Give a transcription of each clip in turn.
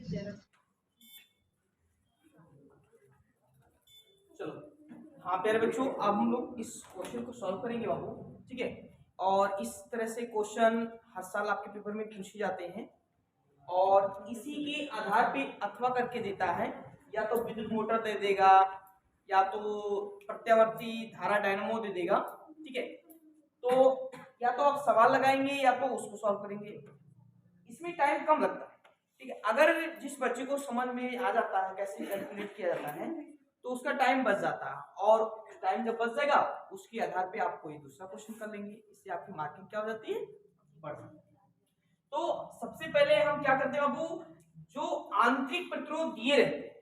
चलो, हाँ प्यारे बच्चों, अब हम लोग इस क्वेश्चन को सॉल्व करेंगे बाबू। ठीक है, और इस तरह से क्वेश्चन हर साल आपके पेपर में पूछे जाते हैं और इसी के आधार पे अथवा करके देता है। या तो विद्युत मोटर दे देगा या तो प्रत्यावर्ती धारा डायनामो दे देगा। ठीक है, तो या तो आप सवाल लगाएंगे या तो उसको सॉल्व करेंगे। इसमें टाइम कम लगता है। ठीक है, अगर जिस बच्चे को समझ में आ जाता है कैसे कैलकुलेट किया जाता है तो उसका टाइम बच जाता है, और टाइम जब बच जाएगा उसके आधार पे आप कोई दूसरा क्वेश्चन कर लेंगे। इससे आपकी मार्किंग क्या हो जाती है, बढ़ जाती है। तो सबसे पहले हम क्या करते हैं बाबू, जो आंतरिक प्रतिरोध दिए रहते हैं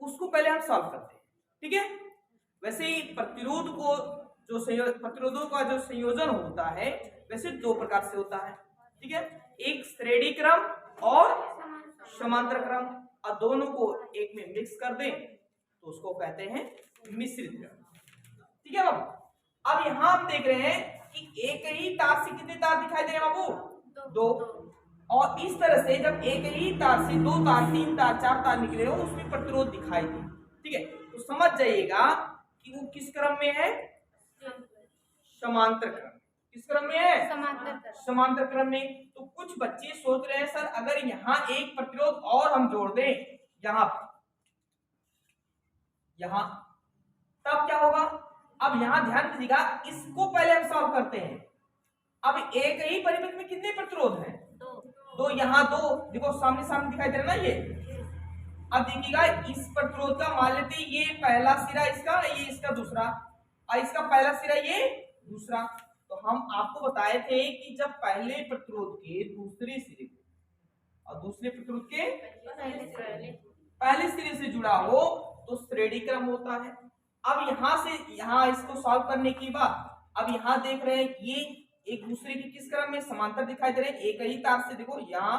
उसको पहले हम सॉल्व करते हैं। ठीक है, वैसे ही प्रतिरोध को जो प्रतिरोधों का जो संयोजन होता है वैसे दो प्रकार से होता है। ठीक है, एक श्रेणी क्रम और समांतर क्रम, और दोनों को एक में मिक्स कर दें तो उसको कहते हैं मिश्रित क्रम। ठीक है बाबू, अब यहां हम देख रहे हैं कि एक ही तार से कितने तार दिखाई दे रहे हैं बाबू, दो। और इस तरह से जब एक ही तार से दो तार, तीन तार, चार तार निकले हो उसमें प्रतिरोध दिखाई दे। ठीक है, तो समझ जाइएगा कि वो किस क्रम में है, समांतर क्रम। किस क्रम में है, समांतर क्रम में। तो कुछ बच्चे सोच रहे हैं सर अगर यहाँ एक प्रतिरोध और हम जोड़ दें यहाँ तब क्या होगा। अब यहाँ ध्यान दीजिएगा, इसको पहले हम सॉल्व करते हैं। अब एक ही परिपथ में कितने प्रतिरोध हैं, दो। यहाँ दो, देखो सामने सामने दिखाई दे रहा है ना ये। अब देखिएगा इस प्रतिरोध का मान लेते ये पहला सिरा इसका, ये इसका दूसरा, और इसका पहला सिरा ये दूसरा। तो हम आपको बताए थे कि जब पहले प्रतिरोध के दूसरे सिरे और दूसरे प्रतिरोध के पहले सिरे से जुड़ा हो तो श्रेणी क्रम होता है। अब यहां से यहां इसको सॉल्व करने के बाद अब यहां देख रहे हैं ये एक दूसरे के किस क्रम में, समांतर दिखाई दे रहे हैं। एक ही तार से देखो यहाँ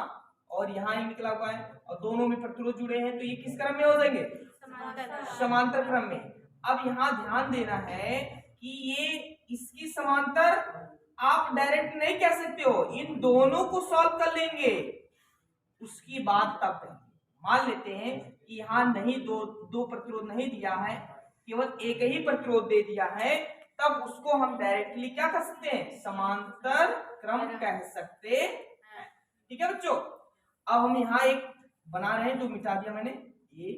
और यहाँ ही निकला हुआ है और दोनों में प्रतिरोध जुड़े हैं तो ये किस क्रम में हो जाएंगे, समांतर क्रम में। अब यहाँ ध्यान देना है कि ये इसकी समांतर आप डायरेक्ट नहीं कह सकते हो, इन दोनों को सॉल्व कर लेंगे उसकी बात तब करेंगे। मान लेते हैं कि यहाँ नहीं दो प्रतिरोध नहीं दिया है, केवल एक ही प्रतिरोध दे दिया है, तब उसको हम डायरेक्टली क्या कर सकते हैं, समांतर क्रम कह सकते हैं। ठीक है बच्चों, अब हम यहाँ एक बना रहे हैं जो मिटा दिया मैंने, ये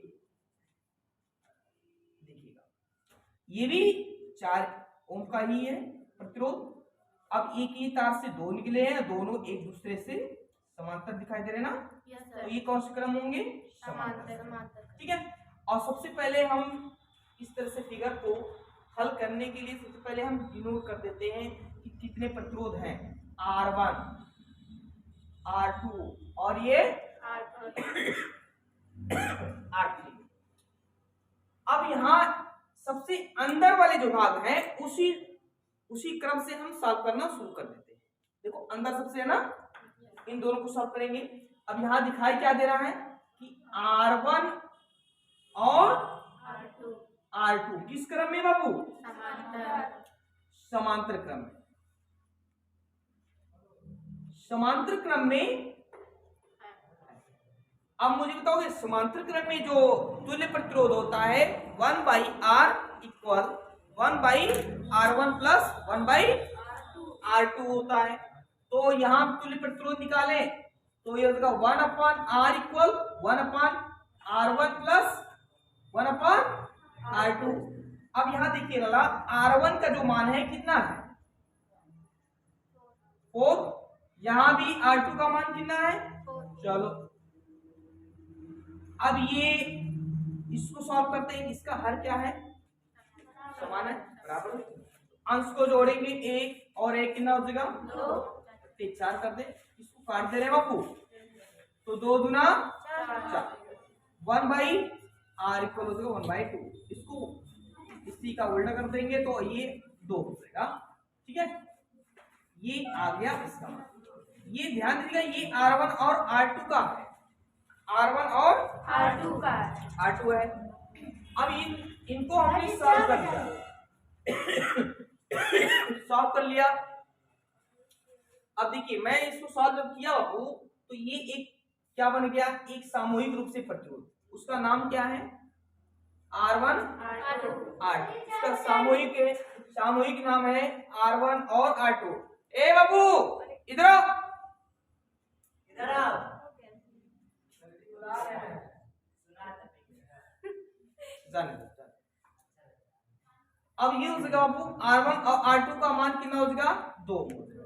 देखिएगा ये भी 4 ओम का ही है प्रतिरोध। अब एक ही तार से दो निकले हैं, दोनों एक दूसरे से समांतर दिखाई दे रहे ना, तो ये कौन से क्रम होंगे, समांतर। ठीक है, और सबसे पहले हम इस तरह से फिगर को हल करने के लिए सबसे पहले हम डिनोट कर देते हैं कि कितने प्रतिरोध हैं, R1 R2 और ये R3। अब यहाँ सबसे अंदर वाले जो भाग हैं उसी क्रम से हम सॉल्व करना शुरू कर देते हैं। देखो अंदर सबसे है ना, इन दोनों को सॉल्व करेंगे। अब यहाँ दिखाई क्या दे रहा है कि R1 और R2 किस क्रम में बाबू, समांतर क्रम में। समांतर क्रम में अब मुझे बताओगे समांतर क्रम में जो तुल्य प्रतिरोध होता है 1/R equal 1/R1 plus 1/R2 होता है। तो यहाँ तुल्य प्रतिरोध निकालें तो ये होगा 1/R equal 1/R1 plus 1/R2। अब यहाँ देखिए लाला, R1 का जो मान है कितना है, 4। यहाँ भी R2 का मान कितना है, चलो अब ये इसको सॉल्व करते हैं। इसका हर क्या है, समान है, बराबर। अंश को जोड़ेंगे, एक और एक कितना हो जाएगा, 4 कर दे। इसको काट दे रहे बापू तो 2 दूना 4, 1/R इक्वल हो जाएगा 1/2। इसको इसी का उल्टा कर देंगे तो ये 2 हो जाएगा। ठीक है, ये आ गया इसका मान। ये ध्यान दीजिएगा ये R1 और R2 का है, R1 और R2 है। अब इनको हमने सॉल्व कर लिया सॉल्व कर लिया। अब देखिए मैं इसको सॉल्व किया बाबू तो ये एक क्या बन गया, एक सामूहिक रूप से प्रतिरोध, उसका नाम क्या है R1 R2। इसका सामूहिक नाम है R1 और R2। ए बाबू इधर आओ, इधर आओ। अब ये हो जाएगा बाबू R1 और R2 का मान कितना हो जाएगा 2।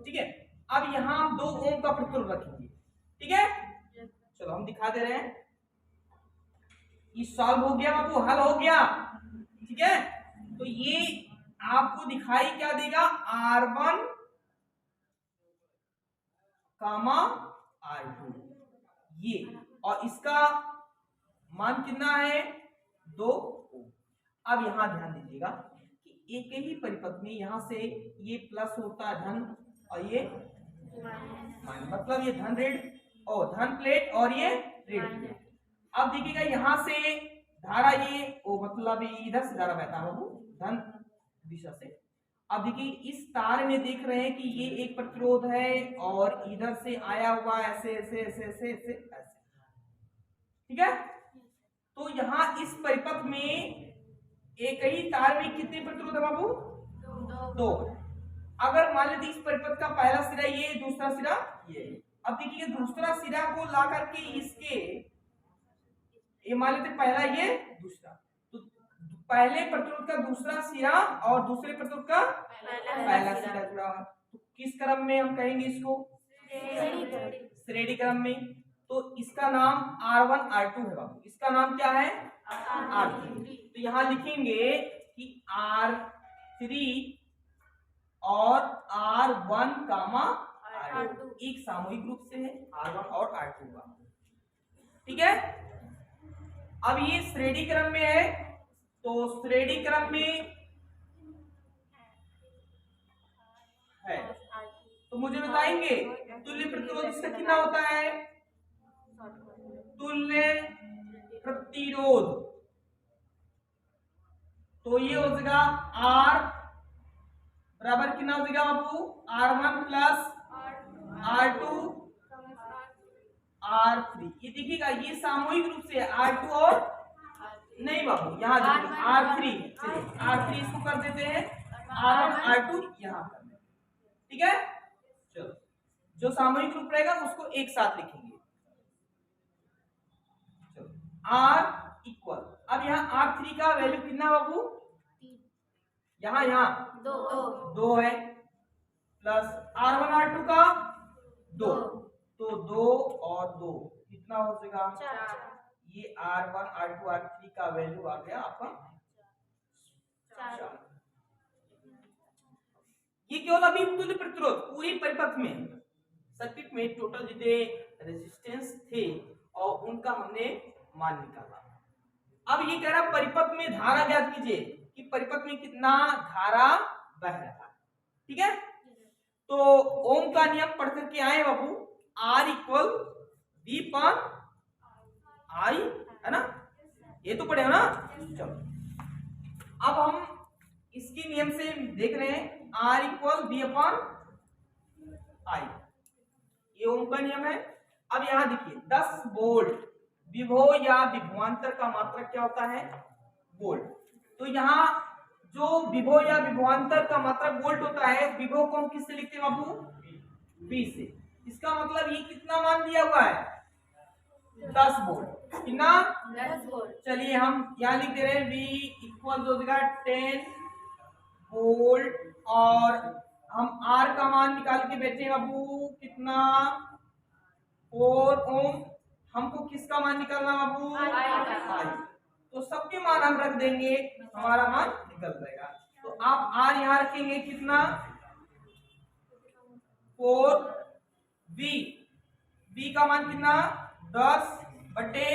ठीक है, अब यहाँ हम 2 ओम का प्रतिरोध रखेंगे। ठीक है, चलो हम दिखा दे रहे हैं। ये सॉल्व हो गया बाबू, हल हो गया। ठीक है, तो ये आपको दिखाई क्या देगा, R1 कामा R2 ये, और इसका मान कितना है 2 ओम। अब यहां ध्यान दीजिएगा कि एक ही परिपथ में यहां से ये प्लस होता है धन और ये माइनस, मतलब ये धन ऋण और धन प्लेट और ये ऋण प्लेट। अब देखिएगा यहां से धारा ये ओ मतलब इधर से धारा बहता है धन दिशा से। अब देखिए इस तार में देख रहे हैं कि ये एक प्रतिरोध है और इधर से आया हुआ ऐसे ऐसे ऐसे ऐसे ऐसे ऐसे। ठीक है, तो यहाँ इस परिपथ में एक ही तार में कितने प्रतिरोध है बाबू 2। अगर मान लेते इस परिपथ का पहला सिरा ये, दूसरा सिरा ये। अब देखिए दूसरा सिरा को ला करके इसके ये मान लेते पहला ये दूसरा, तो पहले प्रतिरोध का दूसरा सिरा और दूसरे प्रतिरोध का पहला सिरा जुड़ा है। तो किस क्रम में हम कहेंगे इसको, श्रेणी क्रम में। तो इसका नाम R1 R2 है बाबू, इसका नाम क्या है R3। तो यहां लिखेंगे कि R3 और R1 कामा R2 एक सामूहिक रूप से है R1 और R2 का। ठीक है, अब ये श्रेणी क्रम में है, तो श्रेणी क्रम में है तो मुझे बताएंगे तुल्य प्रतिरोध इसका कितना होता है, तुल्य प्रतिरोध। तो ये हो जाएगा R बराबर कितना हो जाएगा बाबू R1 प्लस R2 R3। ये देखिएगा ये सामूहिक रूप से R2 और नहीं बाबू यहाँ R3, R3 इसको कर देते हैं, R1 R2 यहाँ कर देते हैं। ठीक है, चलो जो सामूहिक रूप रहेगा उसको एक साथ लिखेंगे। चलो R इक्वल, अब यहाँ R3 का वैल्यू कितना बाबू, यहाँ 2 है, प्लस R1 R2 का 2, तो 2 और 2 कितना हो जाएगा 4। ये R1 R2 R3 का वैल्यू आ गया आपका 4। ये केवल अभी तुल्य प्रतिरोध पूरी परिपथ में सर्किट में टोटल जितने रेजिस्टेंस थे और उनका हमने मान निकाला। अब ये कह रहा परिपथ में धारा ज्ञात कीजिए कि परिपथ में कितना धारा बह रहा है। ठीक है, तो ओम का नियम पढ़ करके आए बाबू, R इक्वल V पर I है ना, ये तो पढ़े हो ना। चलो अब हम इसके नियम से देख रहे हैं R equal V upon I, ये ओम का नियम है। अब यहां देखिए 10 वोल्ट विभव या विभवांतर का मात्रक क्या होता है वोल्ट। तो यहाँ जो विभव या विभवांतर का मात्रक वोल्ट होता है, विभव को हम किससे लिखते हैं बाबू V से। इसका मतलब ये कितना मान दिया हुआ है 10 वोल्ट, कितना 10 वोल्ट। चलिए हम यहाँ लिख दे रहे हैं V इक्वल हो जाएगा 10 वोल्ट और हम R का मान निकाल के बैठे हैं बाबू कितना 4 ओम। हमको किसका मान निकालना बाबू I। तो सबके मान हम रख देंगे, हमारा मान निकल जाएगा। तो आप R यहाँ रखेंगे कितना 4, V का मान कितना 10 बटे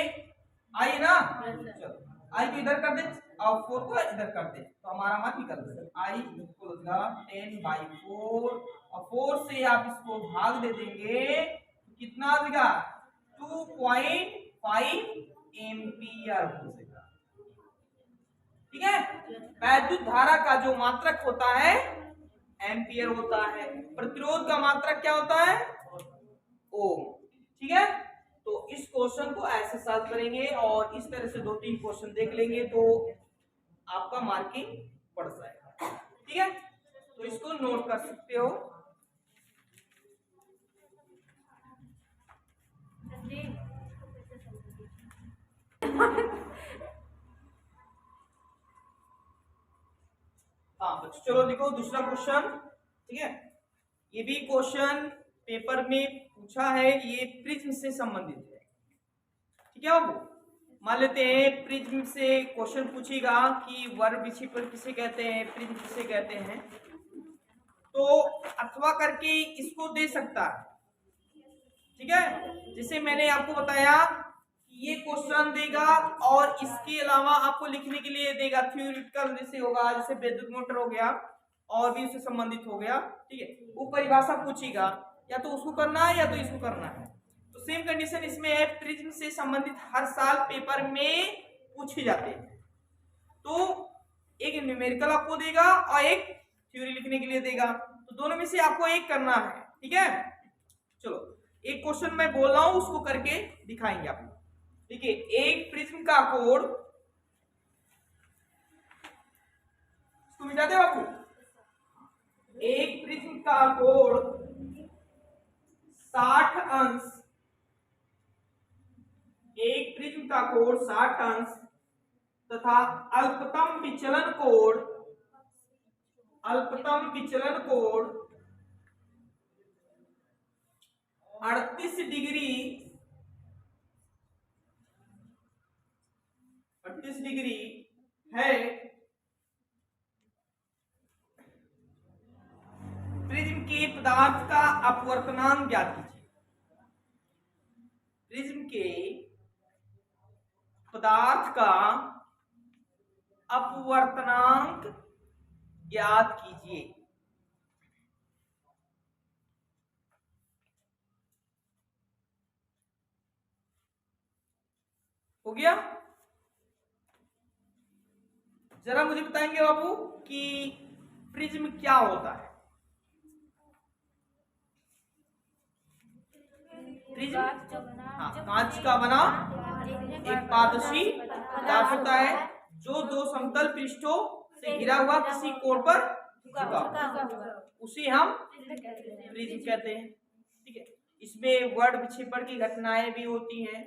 I ना। चलो I को इधर कर दे और 4 को इधर कर दे तो हमारा मान निकल जाएगा। I इक्वल हो जाएगा 10/4 और 4 से आप इसको भाग दे देंगे तो कितना आ जाएगा 2.5 एम्पियर हो जाएगा। ठीक है, वैद्युत धारा का जो मात्रक होता है एम्पियर होता है, प्रतिरोध का मात्रक क्या होता है ओम। ठीक है, तो इस क्वेश्चन को ऐसे सॉल्व करेंगे और इस तरह से 2-3 क्वेश्चन देख लेंगे तो आपका मार्किंग बढ़ जाएगा। ठीक है, तो इसको नोट कर सकते हो। हाँ बच्चों, चलो देखो दूसरा क्वेश्चन। ठीक है, ये भी क्वेश्चन पेपर में पूछा है, ये प्रिज्म से संबंधित है। ठीक है बाबू, मान लेते हैं प्रिज्म से क्वेश्चन पूछेगा कि वर्ग विक्षेपण किसे कहते हैं, प्रिज्म किसे कहते हैं, तो अथवा करके इसको दे सकता है। ठीक है, जैसे मैंने आपको बताया कि ये क्वेश्चन देगा और इसके अलावा आपको लिखने के लिए देगा थ्योरेटिकल, जैसे होगा जैसे विद्युत मोटर हो गया और भी उससे संबंधित हो गया। ठीक है, वो परिभाषा पूछेगा, या तो उसको करना है या तो इसको करना है। तो सेम कंडीशन इसमें है, प्रिज्म से संबंधित हर साल पेपर में पूछे जाते हैं। तो एक न्यूमेरिकल आपको देगा और एक थ्योरी लिखने के लिए देगा, तो दोनों में से आपको एक करना है। ठीक है, चलो एक क्वेश्चन मैं बोल रहा हूं उसको करके दिखाएंगे आप। देखिए, एक प्रिज्म का कोण, इसको मिटा दे बापू, एक प्रिज्म का कोण 60 अंश, एक प्रिज्म का कोण 60 अंश तथा अल्पतम विचलन कोण, अल्पतम विचलन कोण 38 डिग्री, 38 डिग्री है। प्रिज्म के पदार्थ का अपवर्तनांक ज्ञात कीजिए। प्रिज्म के पदार्थ का अपवर्तनांक ज्ञात कीजिए। हो गया? जरा मुझे बताएंगे बाबू कि प्रिज्म क्या होता है? प्रिज्म, हाँ, कांच का बना एक पारदर्शी पदार्थ होता है जो दो समतल पृष्ठों से घिरा हुआ किसी कोण पर झुका हुआ, उसे हम प्रिज्म कहते हैं। ठीक है, इसमें वर्ग विक्षेपण की घटनाएं भी होती हैं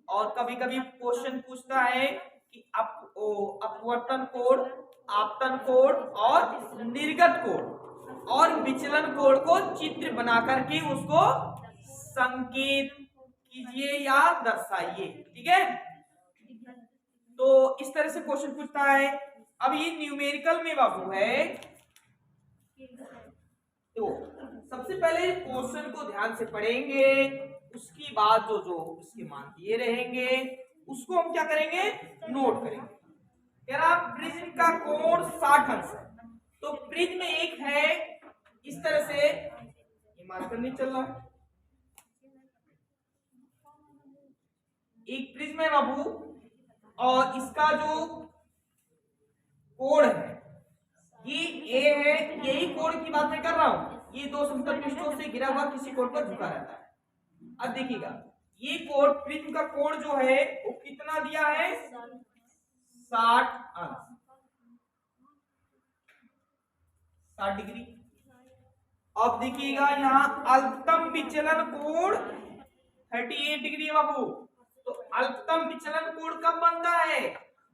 और कभी कभी क्वेश्चन पूछता है कि अपवर्तन कोण, आपतन कोण और निर्गत कोण और विचलन कोण को चित्र बना करके उसको संकेत कीजिए या दर्शाइए। ठीक है, तो इस तरह से क्वेश्चन पूछता है। अब ये न्यूमेरिकल में बाबू है, तो सबसे पहले क्वेश्चन को ध्यान से पढ़ेंगे, उसके बाद जो जो इसके मान दिए रहेंगे उसको हम क्या करेंगे, नोट करेंगे। कह रहा प्रिज्म का कोण 60 अंश है, तो प्रिज्म एक है इस तरह से, ये मार्कर नहीं चल रहा है, एक प्रिज्म है बाबू और इसका जो कोण है ये ए है, यही कोण की बात मैं कर रहा हूं, ये दो समतल पृष्ठों से घिरा हुआ किसी कोण पर झुका रहता है। अब देखिएगा, ये कोण, प्रिज्म का कोण जो है वो कितना दिया है, 60 अंश, 60 डिग्री। अब देखिएगा यहाँ अल्पतम विचलन कोण 38 डिग्री है बाबू। तो अल्पतम विचलन कोण कब बनता है,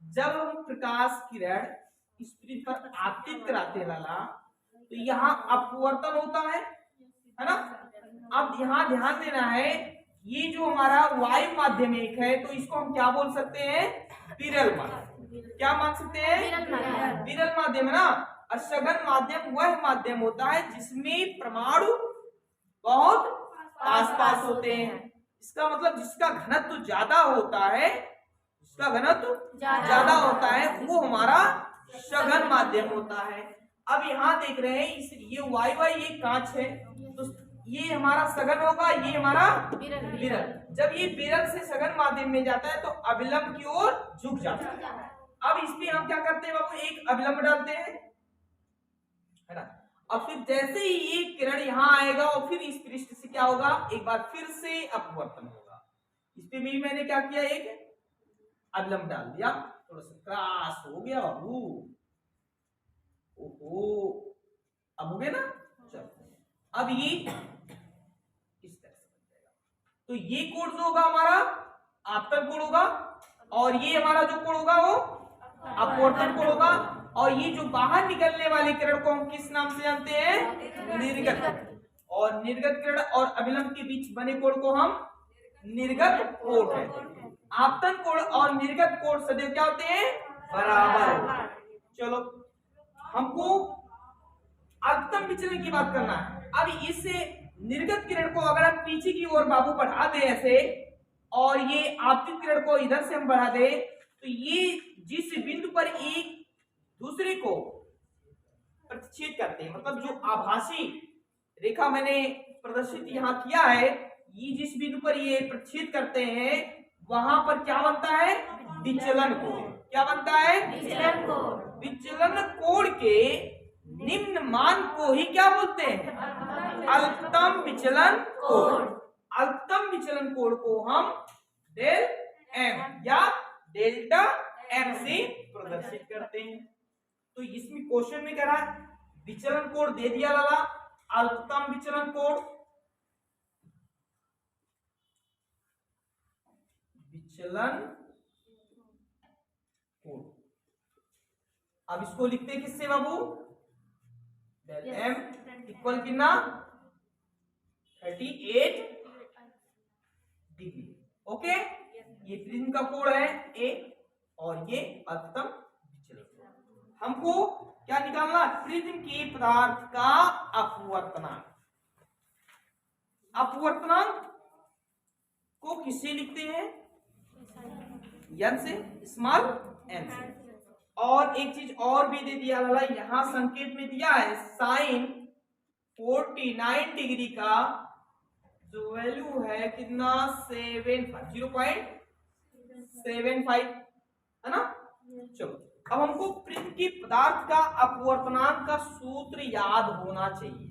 जब हम प्रकाश किरण इस पृथ्वी पर आपतित कराते वाला, तो यहाँ अपवर्तन होता है ना। अब यहाँ ध्यान देना है, ये जो हमारा वायु माध्यम एक है तो इसको हम क्या बोल सकते हैं, विरल माध्यम। क्या मान सकते हैं, विरल माध्यम है ना। और सघन माध्यम वह माध्यम होता है जिसमें परमाणु बहुत आसपास होते हैं। इसका मतलब जिसका घनत्व ज्यादा होता है, जिसका घनत्व ज्यादा होता है वो हमारा सघन माध्यम होता है। अब यहाँ देख रहे हैं ये वायु है, ये कांच है, तो ये हमारा सघन होगा, ये हमारा विरल। जब ये विरल से सघन माध्यम में जाता है तो अभिलंब की ओर झुक जाता है। अब इसमें हम क्या करते हैं बाबू, एक अभिलंब डालते हैं, है ना। और फिर जैसे ही ये किरण यहाँ आएगा और फिर इस पृष्ठ से क्या होगा, एक बार फिर से अपवर्तन होगा। इस पे भी मैंने क्या किया, एक अभिलंब डाल दिया, थोड़ा सा क्रॉस हो गया बाबू। ओहो, अब हो गया ना। चलो अब ये इस तरह से बन जाएगा। तो ये कोण जो होगा हमारा आपतन कोण होगा, और ये हमारा जो कोण होगा वो अपवर्तन कोण होगा। और ये जो बाहर निकलने वाले किरण को हम किस नाम से जानते हैं, निर्गत। और निर्गत किरण और अभिलंब के बीच बने कोण को हम निर्गत कोण कहते हैं। आपतन कोण और निर्गत कोण सदैव क्या होते हैं, बराबर। चलो हमको अधिकतम विचलन की बात करना है। अब इस निर्गत किरण को अगर हम पीछे की ओर बाबू बढ़ा दे ऐसे, और ये आपतित किरण को इधर से हम बढ़ा दे, तो ये जिस बिंदु पर एक दूसरे को प्रतिच्छेद करते हैं, मतलब जो आभासी रेखा मैंने प्रदर्शित यहाँ किया है, ये जिस बिंदु पर ये प्रतिच्छेद करते हैं वहां पर क्या बनता है, विचलन कोण। क्या बनता है, विचलन कोण। विचलन कोण के निम्न मान को ही क्या बोलते हैं, अल्पतम विचलन कोण। अल्पतम विचलन कोण को हम डेल एम या डेल्टा एम से प्रदर्शित करते हैं। तो इसमें क्वेश्चन में कह रहा है विचलन कोण दे दिया लाला, अल्पतम विचलन कोण, विचलन कोण। अब इसको लिखते हैं किससे बाबू, डेल एम इक्वल कितना 38 डिग्री। ओके, ये प्रिज्म का कोण है ए, और ये अधिकतम विचलन। हमको क्या निकालना, प्रिज्म के पदार्थ का अपवर्तनांक। अपवर्तनांक को किससे लिखते हैं, एन से, स्मॉल एन से। और एक चीज और भी दे दिया लाला, यहां संकेत में दिया है साइन 49 डिग्री का जो वैल्यू है कितना 0.75 है ना। चलो अब हमको प्रिज्म के पदार्थ का अपवर्तनांक का सूत्र याद होना चाहिए।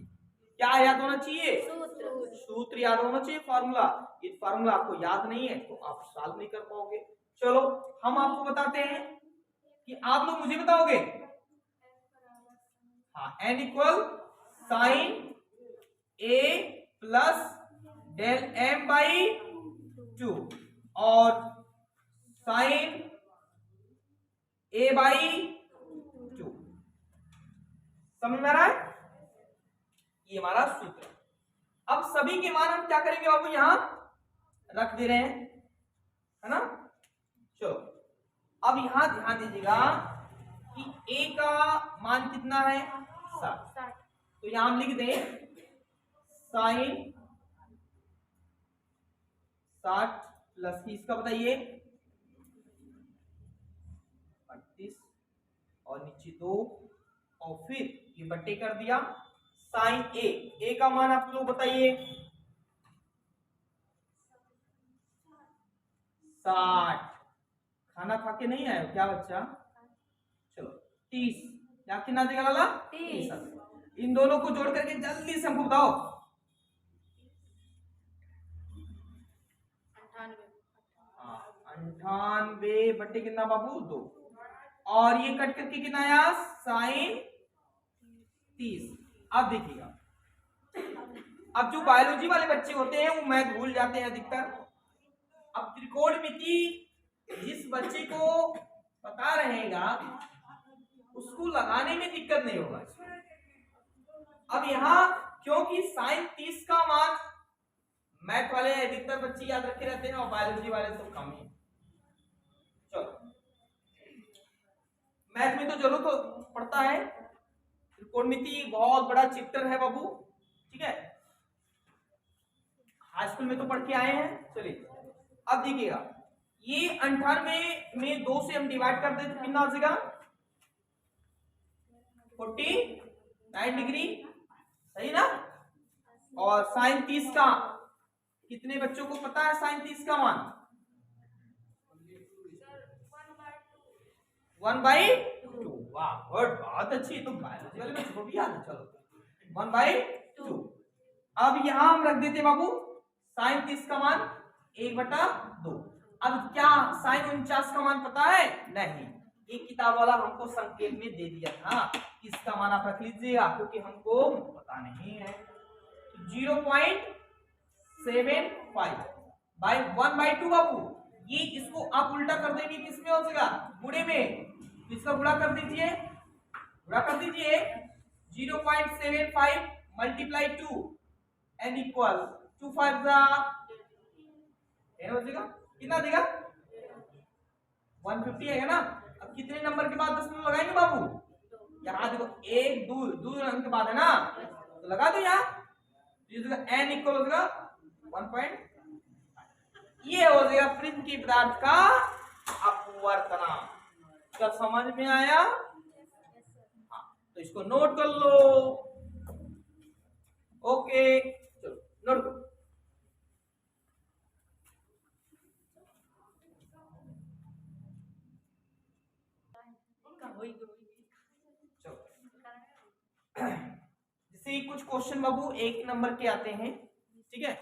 क्या याद होना चाहिए, सूत्र याद होना चाहिए, फार्मूला। ये फार्मूला आपको याद नहीं है तो आप सॉल्व नहीं कर पाओगे। चलो हम आपको बताते हैं कि आप लोग मुझे बताओगे। हाँ, n equal sign a plus del m by 2 और साइन a बाई 2। समझ में आ रहा है, ये हमारा सूत्र। अब सभी के मान हम क्या करेंगे बाबू, यहां रख दे रहे हैं, है ना। चलो अब यहां ध्यान दीजिएगा कि a का मान कितना है 60, तो यहां हम लिख दें साइन 60 प्लस इसका बताइए 38 और नीचे 2 और फिर ये बट्टे कर दिया साइन ए का मान आप लोग बताइए 60। खाना खा के नहीं आए क्या बच्चा, चलो 30, क्या कितना देगा लाला 30। इन दोनों को जोड़ करके जल्दी से हमको बताओ 98 बट्टे कितना बाबू 2, और ये कट करके कितना आया साइन 30। अब देखिएगा, अब जो बायोलॉजी वाले बच्चे होते हैं वो मैथ भूल जाते हैं अधिकतर। अब त्रिकोणमिति जिस बच्चे को पता रहेगा उसको लगाने में दिक्कत नहीं होगा। अब यहाँ क्योंकि साइन 30 का मान मैथ वाले अधिकतर बच्चे याद रखे रहते हैं और बायोलॉजी वाले तो कम ही। चलो मैथ में तो जरूर तो पढ़ता है, त्रिकोणमिति बहुत बड़ा चैप्टर है बाबू, ठीक है, हाई स्कूल में तो पढ़ के आए हैं। चलिए अब देखिएगा, ये 98 में 2 से हम डिवाइड कर दें तो कितना आ जाएगा 49 डिग्री, सही ना। और साइन 30 का कितने बच्चों को पता है साइन 30 का मान 1/2। वाह बहुत अच्छी, तो बायोलॉजी वाले बच्चों को भी याद है। चलो 1/2। अब यहां हम रख देते बाबू साइन 30 का मान 1/2। अब क्या साइन 49 का मान पता है? नहीं, एक किताब वाला हमको संकेत में दे दिया था, इसका मान आप रख लीजिएगा क्योंकि हमको पता नहीं है। 0.75 बाई 1/2 बाबू, ये इसको आप उल्टा कर देंगे किसमें हो जाएगा? गुणे में। इसका गुणा कर दीजिए, गुणा कर दीजिए 0.75 मल्टीप्लाई 2 एन इक्वल 2 5 हो जाएगा, कितना देगा? 150 है ना। अब कितने नंबर के बाद दशमलव लगाएंगे बाबू? यहाँ देखो एक दो अंक के बाद है ना, तो लगा दो यहाँ एन इक्वल हो जाएगा 1. ये हो जाएगा प्रिज्म की पदार्थ का अपवर्तनांक। क्या समझ में आया? हाँ, तो इसको नोट कर लो। ओके चलो नोट करो। जैसे कुछ क्वेश्चन बाबू 1 नंबर के आते हैं, ठीक है,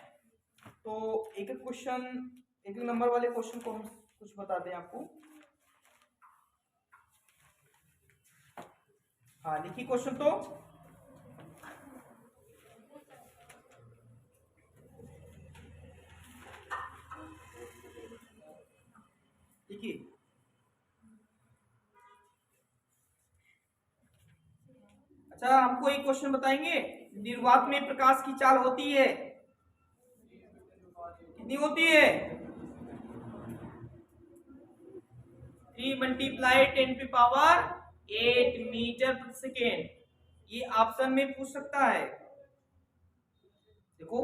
तो एक क्वेश्चन 1 नंबर वाले क्वेश्चन को हम कुछ बताते हैं आपको। हाँ लिखिए क्वेश्चन तो। देखिए अच्छा, हमको एक क्वेश्चन बताएंगे, निर्वात में प्रकाश की चाल होती है, कितनी होती है? 3 मल्टीप्लाई 10⁸ मीटर प्रति सेकेंड। ये ऑप्शन में पूछ सकता है। देखो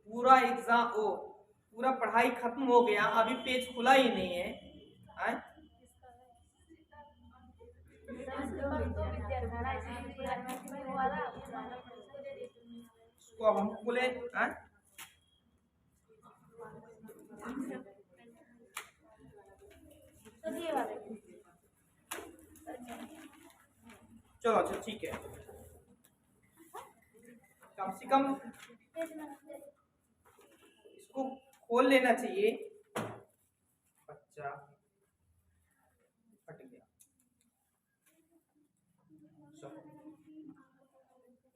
पूरा एग्जाम पूरा पढ़ाई खत्म हो गया, अभी पेज खुला ही नहीं है, इसको अब हम बोले चलो अच्छा ठीक है, कम से कम इसको खोल लेना चाहिए। बच्चा फट गया।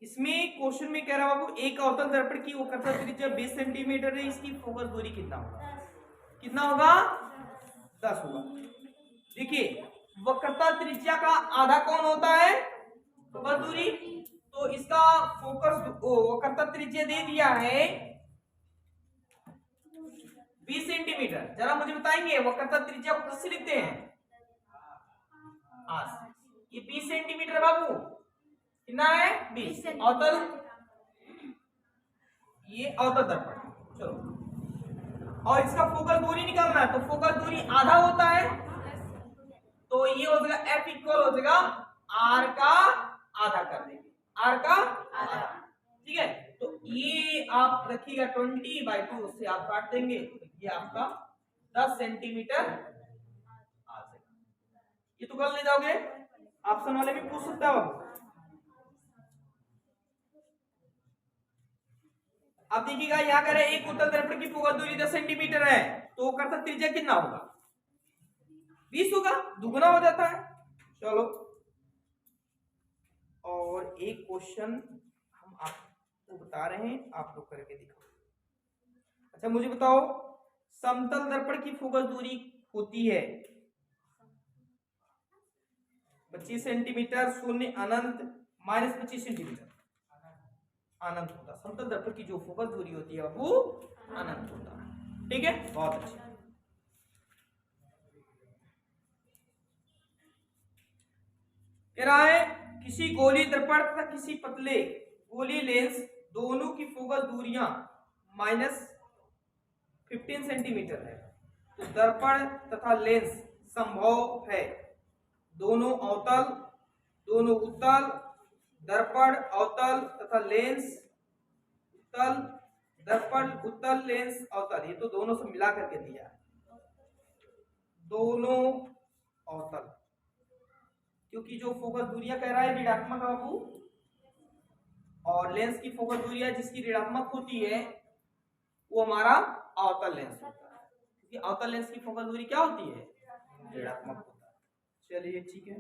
इसमें क्वेश्चन में कह रहा बाबू एक अवतल दर्पण की वक्रता त्रिज्या 20 सेंटीमीटर है, इसकी फोकस दूरी कितना होगा? कितना होगा? 10 होगा। देखिए वक्रता त्रिज्या का आधा कौन होता है? फोकस दूरी। तो इसका फोकस वक्रता त्रिज्या दे दिया है 20 सेंटीमीटर। जरा मुझे बताएंगे वक्रता त्रिज्या को किससे लिखते हैं? ये 20 सेंटीमीटर बाबू, कितना है? 20। अवतल, ये अवतल दर्पण। चलो और इसका फोकस दूरी निकालना है, तो फोकस दूरी आधा होता है, तो ये हो जाएगा F इक्वल हो जाएगा R का आधा कर देंगे, R का आधा, ठीक है। तो ये आप रखिएगा 20/2, उससे आप काट देंगे, ये आपका 10 सेंटीमीटर आ जाएगा। ये तो कर ले जाओगे, ऑप्शन वाले भी पूछ सकता हो। अब देखिएगा यहाँ करे एक उत्तल दर्पण की फोकस दूरी 10 सेंटीमीटर है, तो कर्तव्य त्रिज्या कितना होगा? 20 होगा, दुगुना हो जाता है। चलो और एक क्वेश्चन हम आपको बता रहे हैं, आप लोग करके दिखाओ। अच्छा मुझे बताओ, समतल दर्पण की फोकस दूरी होती है 25 सेंटीमीटर, शून्य अनंत -25 सेंटीमीटर अनंत होता है। समतल दर्पण की जो फोकस दूरी होती है वो अनंत होता है, ठीक है, बहुत अच्छा। कह रहा है किसी गोली दर्पण तथा किसी पतले गोली लेंस दोनों की फोकस दूरियां -15 सेंटीमीटर है, तो दर्पण तथा लेंस संभव है दोनों अवतल, दोनों उत्तल, दर्पण अवतल तथा लेंस उत्तल, दर्पण उत्तल लेंस अवतल, ये तो दोनों से मिला करके दिया है, दोनों अवतल, क्योंकि जो फोकस दूरियां कह रहा है ऋणात्मक बाबू, और लेंस की फोकस दूरियां जिसकी ऋणात्मक होती है वो हमारा अवतल लेंस होता है, क्योंकि अवतल लेंस की फोकल दूरी क्या होती है, ऋणात्मक होता है। चलिए ठीक है,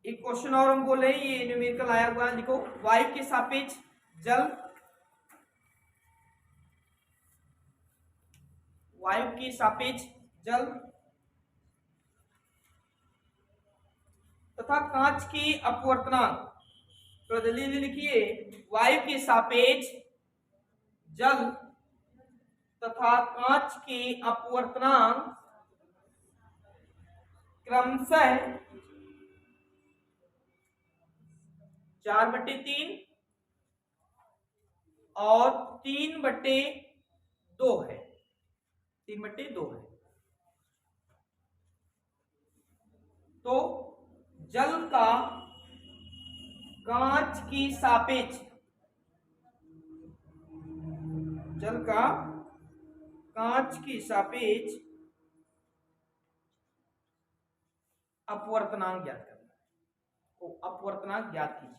एक क्वेश्चन और हम बोले, ये न्यूमेरिकल आया हुआ है, लिखो वायु के सापेक्ष जल, वायु के सापेक्ष जल तथा कांच की अपवर्तनांक, तो जल्दी जल्दी लिखिए, वायु के सापेक्ष जल तथा कांच के अपवर्तनांक क्रमशः 4/3 और 3/2 है, 3/2 है। तो जल का कांच की सापेक्ष, जल का कांच की सापेक्ष अपवर्तनांक ज्ञात करना है, तो अपवर्तनांक ज्ञात कीजिए,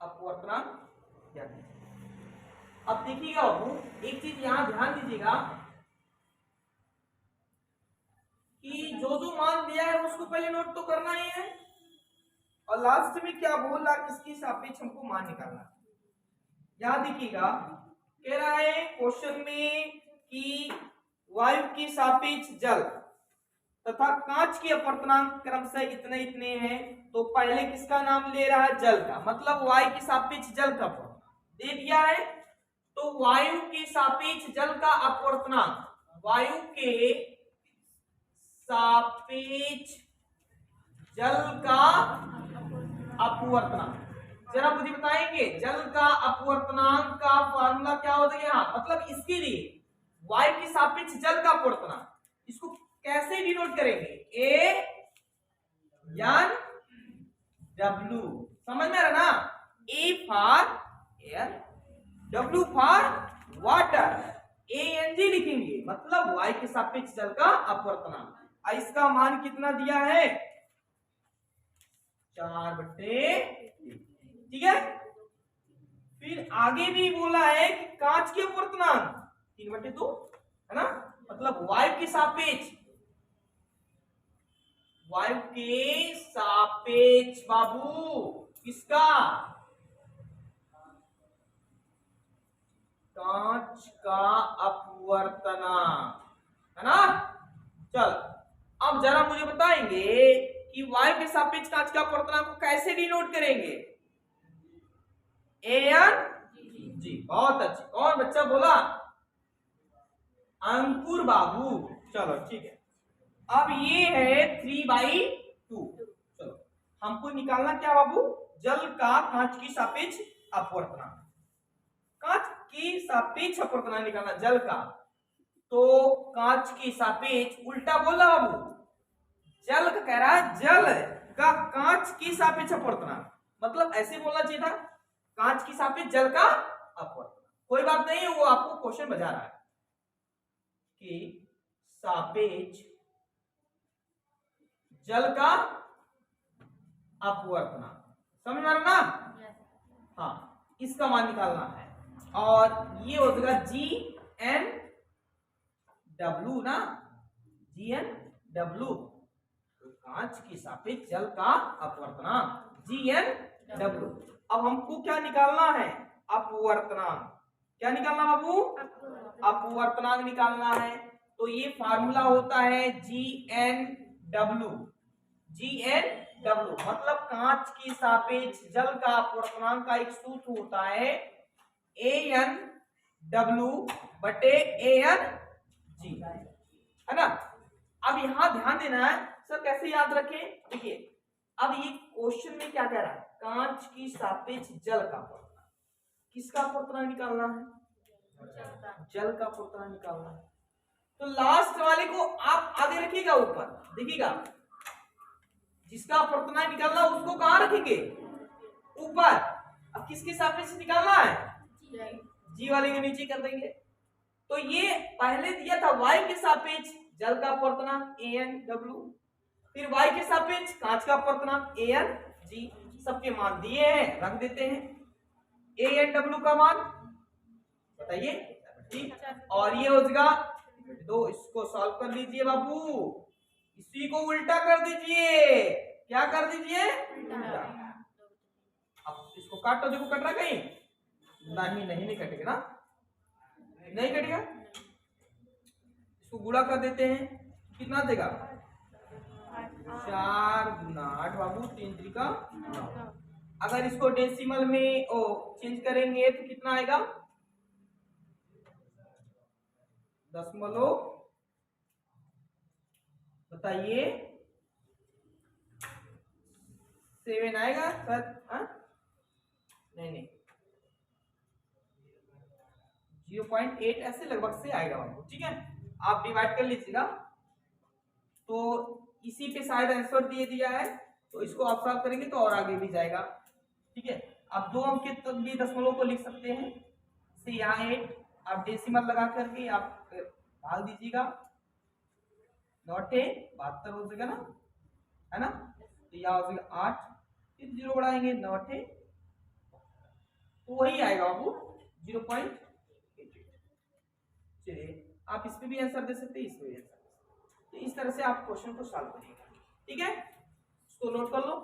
अपवर्तनांक ज्ञात कीजिए। अब देखिएगा बाबू, एक चीज यहां ध्यान दीजिएगा कि जो जो मान दिया है उसको पहले नोट तो करना ही है, और लास्ट में क्या बोल रहा है, किसकी सापेक्ष हमको मान निकालना है। यहां देखिएगा, कह रहा है क्वेश्चन में कि वायु की सापेक्ष जल तथा कांच की अपवर्तनांक क्रमशः इतने इतने हैं, तो पहले किसका नाम ले रहा है, जल का, मतलब वायु की सापेक्ष जल का दे दिया है। तो वायु के सापेक्ष जल का अपवर्तनांक, वायु के सापेक्ष जल का अपवर्तनांक, जरा मुझे बताएंगे जल का अपवर्तनांक का फार्मूला क्या हो गया, मतलब इसके लिए वायु के सापेक्ष जल का अपवर्तनांक, इसको कैसे डिनोट करेंगे, ए एन डब्ल्यू, समझ में आ रहा ना, A for air, W for water, A N G लिखेंगे, मतलब वायु के सापेक्ष जल का अपवर्तनांक। इसका मान कितना दिया है, 4/3, ठीक है। फिर आगे भी बोला है कि कांच के अपवर्तनांक 3/2 है ना, मतलब वायु के सापेक्ष, वायु के सापेक्ष बाबू किसका, कांच का अपवर्तनांक, है ना। चल अब जरा मुझे बताएंगे कि वायु के सापेक्ष कांच का अपवर्तनांक को कैसे डिनोट करेंगे, ए एन जी, बहुत अच्छे, कौन बच्चा बोला, अंकुर बाबू, चलो ठीक है। अब ये है 3/2, चलो हमको निकालना क्या बाबू, जल का कांच की सापेक्ष अपवर्तनांक, कांच की सापेक्ष अपवर्तनांक निकालना जल का, तो कांच की सापेक्ष उल्टा बोला बाबू, जल का कह रहा है जल का कांच की सापेक्ष अपवर्तनांक, मतलब ऐसे बोलना चाहिए था, कांच की सापेक्ष जल का अपवर्तनांक, कोई बात नहीं, वो आपको क्वेश्चन बजा रहा है कि सापेक्ष जल का अपवर्तनांक, समझ में आ रहा ना, हाँ इसका मान निकालना है, और ये हो जाएगा जी एन डब्ल्यू ना, जी एन डब्ल्यू, कांच की सापेक्ष जल का अपवर्तनांक जी एन डब्ल्यू। अब हमको क्या निकालना है, अपवर्तनांक, क्या निकालना बाबू, अपवर्तनांक निकालना है, तो ये फार्मूला होता है G N W, G N W मतलब कांच की सापेक्ष जल का अपवर्तनांक का एक सूत्र होता है ए एन डब्ल्यू बटे ए एन जी, है ना। अब यहां ध्यान देना है सर, कैसे याद रखें, देखिए अब ये क्वेश्चन में क्या कह रहा है, कांच की सापेक्ष जल का अपवर्तनांक, किसका अपवर्तनांक निकालना है, जल का अपवर्तनांक निकालना है। तो लास्ट वाले को आप आगे रखिएगा, ऊपर देखिएगा, जिसका अपवर्तनांक निकालना उसको कहां रखेंगे, ऊपर। अब किसके सापेक्ष निकालना है, जी वाले को नीचे कर देंगे। तो ये पहले दिया था वायु के सापेक्ष जल का अपवर्तनांक ए एन डब्ल्यू, फिर वायु के सापेक्ष कांच का अपवर्तनांक ए एन जी, सबके मान दिए हैं, रख देते हैं। ए एन डब्ल्यू का मान बताइए। ठीक, और ये हो जाएगा दो, इसको सॉल्व कर लीजिए बाबू, इसी को उल्टा कर दीजिए। क्या कर दीजिए? उल्टा। अब इसको काटो, देखो कट रहा कहीं? नहीं कटेगा ना, नहीं कटेगा। इसको गुणा कर देते हैं, कितना देगा? 4 गुना 8 बाबू, 3 3 का 9। अगर इसको डेसिमल में चेंज करेंगे तो कितना आएगा? दशमलव, बताइए 7 आएगा सर? नहीं 0.8 ऐसे लगभग से आएगा बाबू। ठीक है, आप डिवाइड कर लीजिएगा। तो इसी पे शायद आंसर दिए दिया है, तो इसको आप सॉल्व करेंगे तो और आगे भी जाएगा। ठीक है, आप 2 अंक के तक भी दशमलव को लिख सकते हैं। से यहाँ 8 आप डेसिमल लगा करके आप भाग दीजिएगा, 9 72 हो जाएगा ना, है ना। तो यहाँ हो जाएगा 8, फिर 0 बढ़ाएंगे, 9 तो वही आएगा बाबू 0.88। चलिए, आप इस पे भी आंसर दे सकते हैं, इस पे भी आंसर। तो इस तरह से आप क्वेश्चन को सॉल्व करिएगा। ठीक है, इसको नोट कर लो।